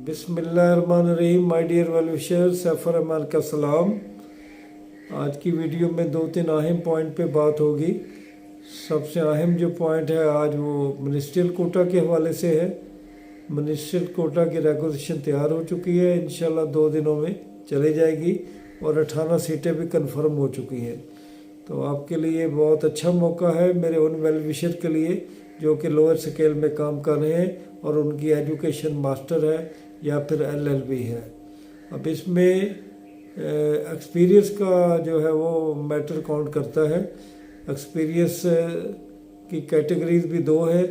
बिस्मिल्लाहिर्रहमानिर्रहीम। My dear well wisher, सफ़र अमान का सलाम। आज की वीडियो में 2-3 अहम पॉइंट पे बात होगी। सबसे अहम जो पॉइंट है आज वो मिनिस्ट्रियल कोटा के हवाले से है। मिनिस्ट्रियल कोटा की रेगुलेशन तैयार हो चुकी है, इंशाल्लाह 2 दिनों में चली जाएगी और 18 सीटें भी कंफर्म हो चुकी हैं। तो आपके लिए बहुत अच्छा मौका है, मेरे उन वेल विशर के लिए जो कि लोअर स्केल में काम कर रहे हैं और उनकी एजुकेशन मास्टर है या फिर LLB है। अब इसमें एक्सपीरियंस का जो है वो मैटर काउंट करता है। एक्सपीरियंस की कैटेगरीज भी 2 है।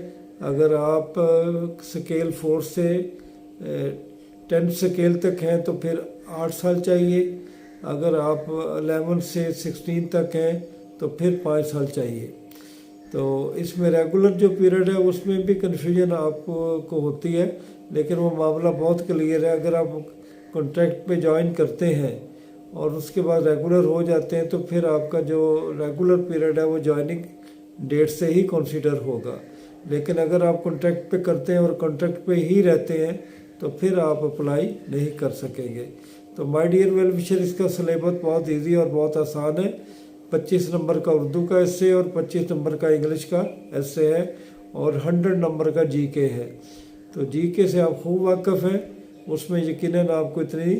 अगर आप स्केल 4 से 10 स्केल तक हैं तो फिर 8 साल चाहिए। अगर आप 11 से 16 तक हैं तो फिर 5 साल चाहिए। तो इसमें रेगुलर जो पीरियड है उसमें भी कन्फ्यूजन आपको होती है, लेकिन वो मामला बहुत क्लियर है। अगर आप कॉन्ट्रैक्ट पे ज्वाइन करते हैं और उसके बाद रेगुलर हो जाते हैं तो फिर आपका जो रेगुलर पीरियड है वो ज्वाइनिंग डेट से ही कंसीडर होगा। लेकिन अगर आप कॉन्ट्रैक्ट पे करते हैं और कॉन्ट्रैक्ट पे ही रहते हैं तो फिर आप अप्लाई नहीं कर सकेंगे। तो माय डियर वेल विशर, इसका सिलेबस बहुत ईजी और बहुत आसान है। 25 नंबर का उर्दू का एस्से और 25 नंबर का इंग्लिश का एस्से है और 100 नंबर का जीके है। तो जीके से आप खूब वाकिफ़ हैं, उसमें यकीनन आपको इतनी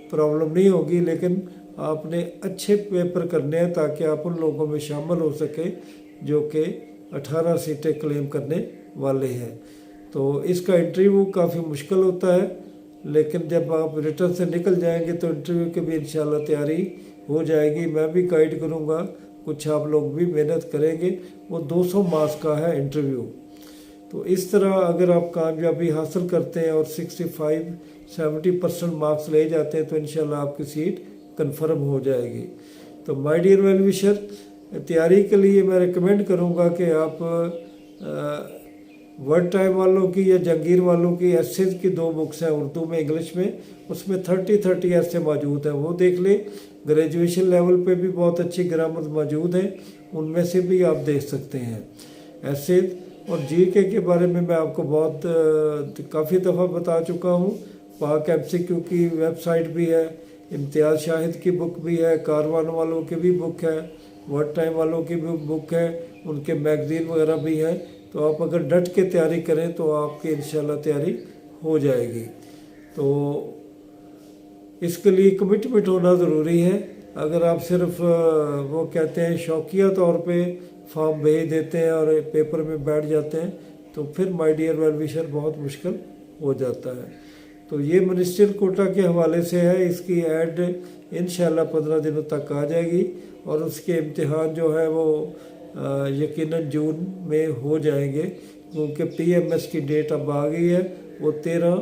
प्रॉब्लम नहीं होगी, लेकिन आपने अच्छे पेपर करने हैं ताकि आप उन लोगों में शामिल हो सके जो कि 18 सीटें क्लेम करने वाले हैं। तो इसका इंटरव्यू काफ़ी मुश्किल होता है, लेकिन जब आप रिटर्न से निकल जाएंगे तो इंटरव्यू की भी इंशाल्लाह तैयारी हो जाएगी। मैं भी गाइड करूंगा, कुछ आप लोग भी मेहनत करेंगे। वो 200 मार्क्स का है इंटरव्यू। तो इस तरह अगर आप कामयाबी हासिल करते हैं और 65-70% मार्क्स ले जाते हैं तो इंशाल्लाह आपकी सीट कंफर्म हो जाएगी। तो माय डियर वेल विशर, तैयारी के लिए मैं रिकमेंड करूंगा कि आप वर्ड टाइम वालों की या जहांगीर वालों की एसेज की 2 बुक्स हैं उर्दू में इंग्लिश में, उसमें 30 ऐसे मौजूद हैं, वो देख लें। ग्रेजुएशन लेवल पे भी बहुत अच्छी ग्रामर मौजूद है, उनमें से भी आप देख सकते हैं एसेज। और जीके के बारे में मैं आपको बहुत काफ़ी दफ़ा बता चुका हूँ। पाक MCQ की वेबसाइट भी है, इम्तियाज़ शाहिद की बुक भी है, कारवान वालों की भी बुक है, वर्ड टाइम वालों की भी बुक है, उनके मैगज़ीन वगैरह भी है। तो आप अगर डट के तैयारी करें तो आपकी इंशाल्लाह तैयारी हो जाएगी। तो इसके लिए कमिटमेंट होना ज़रूरी है। अगर आप सिर्फ वो कहते हैं शौकिया तौर पे फॉर्म भेज देते हैं और पेपर में बैठ जाते हैं तो फिर माय डियर वेल विशर बहुत मुश्किल हो जाता है। तो ये मिनिस्ट्रियल कोटा के हवाले से है। इसकी ऐड इंशाल्लाह 15 दिनों तक आ जाएगी और उसके इम्तिहान जो है वो यकीनन जून में हो जाएंगे, क्योंकि PMS की डेट अब आ गई है, वो 13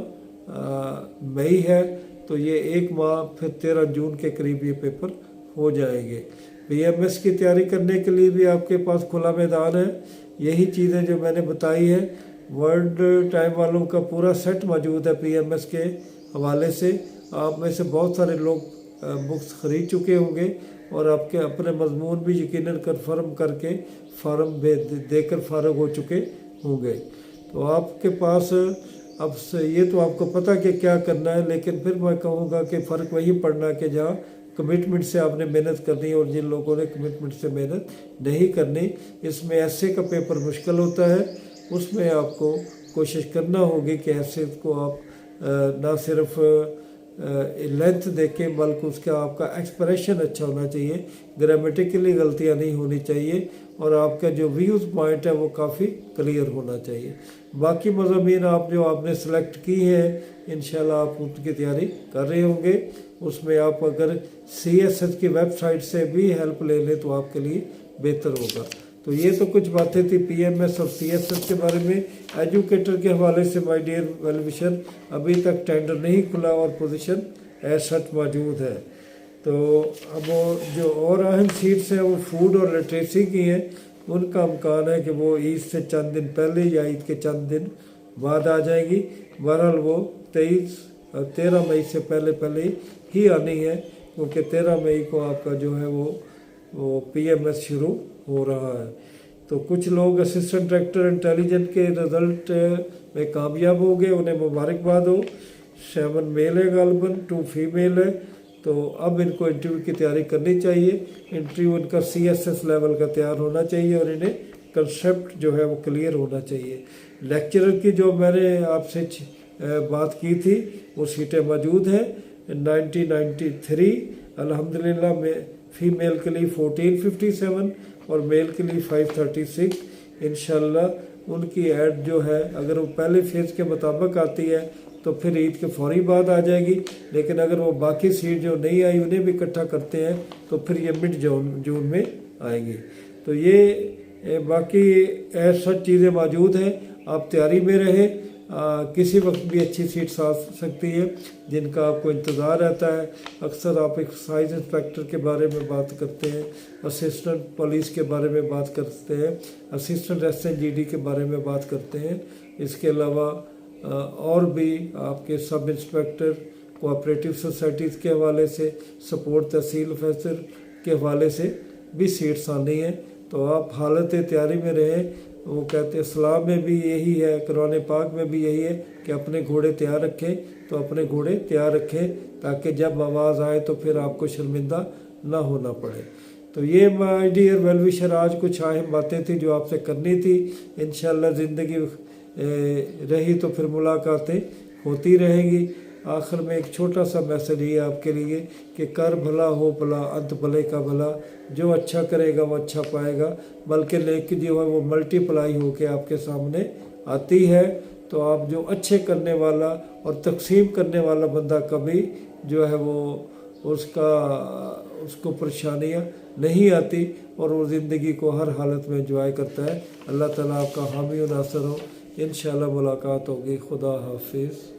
मई है। तो ये 1 माह फिर 13 जून के करीब ये पेपर हो जाएंगे। PMS की तैयारी करने के लिए भी आपके पास खुला मैदान है। यही चीज़ें जो मैंने बताई है, वर्ड टाइम वालों का पूरा सेट मौजूद है PMS के हवाले से। आप में से बहुत सारे लोग बुक्स ख़रीद चुके होंगे और आपके अपने मजमून भी यकीनन कन्फर्म करके फार्म देकर फारग हो चुके होंगे। तो आपके पास अब ये तो आपको पता कि क्या करना है, लेकिन फिर मैं कहूँगा कि फ़र्क वही पड़ना कि जहाँ कमिटमेंट से आपने मेहनत करनी है और जिन लोगों ने कमिटमेंट से मेहनत नहीं करनी। इसमें एस्से का पेपर मुश्किल होता है, उसमें आपको कोशिश करना होगी कि एस्से को आप ना सिर्फ लेंथ देखें बल्कि उसका आपका एक्सप्रेशन अच्छा होना चाहिए, ग्रामेटिकली गलतियाँ नहीं होनी चाहिए और आपका जो व्यूज़ पॉइंट है वो काफ़ी क्लियर होना चाहिए। बाकी मज़ामीन आप जो आपने सेलेक्ट की है इंशाल्लाह आप उनकी तैयारी कर रहे होंगे। उसमें आप अगर CSS की वेबसाइट से भी हेल्प ले लें तो आपके लिए बेहतर होगा। तो ये तो कुछ बातें थी PMS और CSS के बारे में। एजुकेटर के हवाले से माय डियर वेल विशर, अभी तक टेंडर नहीं खुला और पोजीशन सच मौजूद है। तो अब जो और अहम सीट्स हैं वो फूड और लिटरेसी की हैं। उनका इम्कान है कि वो ईद से चंद दिन पहले या ईद के चंद दिन बाद आ जाएंगी। बहरहाल वो 13 मई से पहले ही आनी है, क्योंकि 13 मई को आपका जो है वो PMS शुरू हो रहा है। तो तो कुछ लोग असिस्टेंट डायरेक्टर इंटेलिजेंट के रिज़ल्ट में कामयाब हो गए, उन्हें मुबारकबाद हो। 7 मेल है गालबन, 2 फीमेल है। तो अब इनको इंटरव्यू की तैयारी करनी चाहिए। इंटरव्यू इनका CSS लेवल का तैयार होना चाहिए और इन्हें कंसेप्ट जो है वो क्लियर होना चाहिए। लेक्चरर की जो मैंने आपसे बात की थी वो सीटें मौजूद हैं 1993 अल्हम्दुलिल्लाह में। फ़ीमेल के लिए 1457 और मेल के लिए 536। इंशाल्लाह उनकी ऐड जो है अगर वो पहले फेज़ के मुताबिक आती है तो फिर ईद के फौरी बाद आ जाएगी, लेकिन अगर वो बाकी सीट जो नहीं आई उन्हें भी इकट्ठा करते हैं तो फिर ये मिड जून में आएंगी। तो ये बाकी ऐसा चीज़ें मौजूद हैं, आप तैयारी में रहें। किसी वक्त भी अच्छी सीट्स आ सकती है जिनका आपको इंतज़ार रहता है। अक्सर आप एक्साइज इंस्पेक्टर के बारे में बात करते हैं, असिस्टेंट पुलिस के बारे में बात करते हैं, असिस्टेंट SNGD के बारे में बात करते हैं। इसके अलावा और भी आपके सब इंस्पेक्टर, कोऑपरेटिव सोसाइटीज़ के हवाले से, सपोर्ट तहसील ऑफिसर के हवाले से भी सीट्स आनी है। तो आप हालत तैयारी में रहें। वो कहते हैं इस्लाम में भी यही है, कुरान पाक में भी यही है कि अपने घोड़े तैयार रखें। तो अपने घोड़े तैयार रखें ताकि जब आवाज़ आए तो फिर आपको शर्मिंदा ना होना पड़े। तो ये माय डियर वेल विशर, आज कुछ अहम बातें थी जो आपसे करनी थी। इंशाल्लाह ज़िंदगी रही तो फिर मुलाकातें होती रहेंगी। आखिर में एक छोटा सा मैसेज ये आपके लिए कि कर भला हो भला, अंत भले का भला। जो अच्छा करेगा वो अच्छा पाएगा, बल्कि नेकी जो है वो मल्टीप्लाई होकर आपके सामने आती है। तो आप जो अच्छे करने वाला और तकसीम करने वाला बंदा कभी जो है वो उसको परेशानियाँ नहीं आती और वो ज़िंदगी को हर हालत में एंजॉय करता है। अल्लाह ताला आपका हामी और नासर हो। इंशाअल्लाह मुलाकात होगी। खुदा हाफिज़।